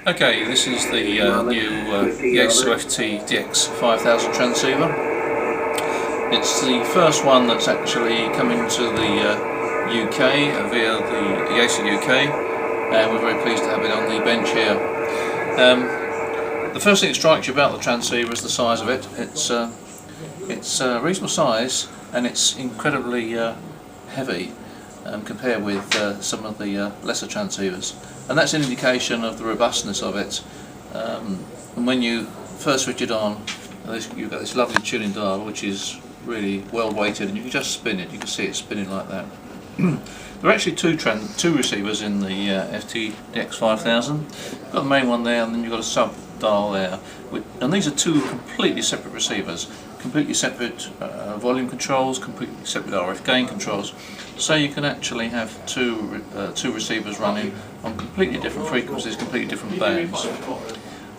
Okay, this is the new Yaesu FT-DX5000 transceiver. It's the first one that's actually coming to the UK via the Yaesu UK, and we're very pleased to have it on the bench here. The first thing that strikes you about the transceiver is the size of it. It's a reasonable size, and it's incredibly heavy compared with some of the lesser transceivers, and that's an indication of the robustness of it. And when you first switch it on, you've got this lovely tuning dial which is really well weighted, and you can just spin it. You can see it spinning like that. There are actually two receivers in the FT-DX5000. You've got the main one there, and then you've got a sub dial there, and these are two completely separate receivers, completely separate volume controls, completely separate RF gain controls, so you can actually have two receivers running on completely different frequencies, completely different bands.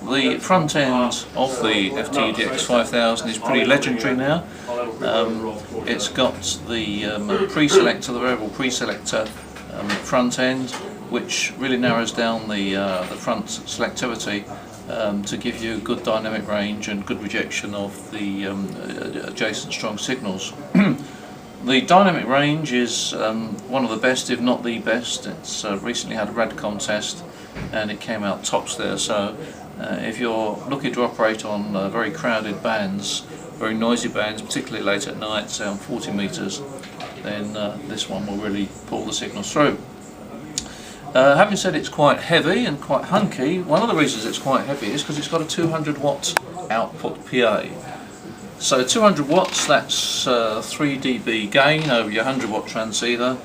The front end of the FT-DX5000 is pretty legendary now. It's got the pre-selector, the variable pre-selector front end, which really narrows down the front selectivity to give you good dynamic range and good rejection of the adjacent strong signals. The dynamic range is one of the best, if not the best. It's recently had a RADCOM test, and it came out tops there. So if you're looking to operate on very crowded bands, very noisy bands, particularly late at night, say on 40 meters, then this one will really pull the signals through. Having said it's quite heavy and quite hunky, one of the reasons it's quite heavy is because it's got a 200 watt output PA. So 200 watts, that's 3 dB gain over your 100 watt transceiver.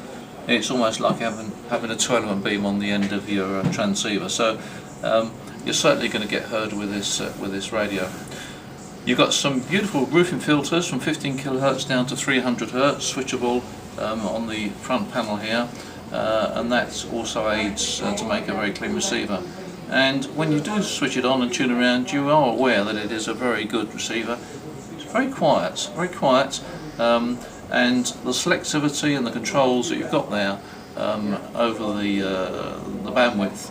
It's almost like having a 12-element beam on the end of your transceiver. So you're certainly going to get heard with this radio. You've got some beautiful roofing filters from 15 kHz down to 300 Hz, switchable on the front panel here. And that also aids to make a very clean receiver. And when you do switch it on and tune around, you are aware that it is a very good receiver. It's very quiet, and the selectivity and the controls that you've got there over the bandwidth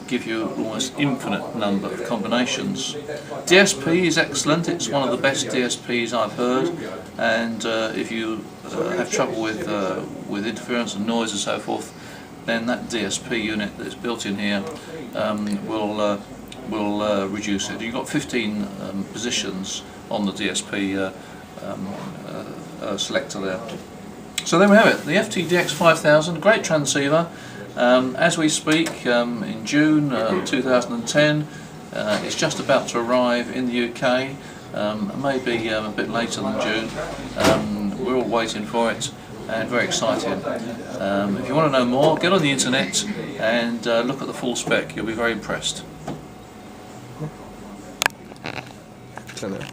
give you almost infinite number of combinations. Dsp is excellent. It's one of the best DSPs I've heard, and if you have trouble with interference and noise and so forth, then that DSP unit that's built in here will reduce it. You've got 15 positions on the DSP selector there. So there we have it, the FT-DX5000, great transceiver. As we speak, in June 2010, it's just about to arrive in the UK, maybe a bit later than June. We're all waiting for it, and very excited. If you want to know more, get on the internet and look at the full spec. You'll be very impressed.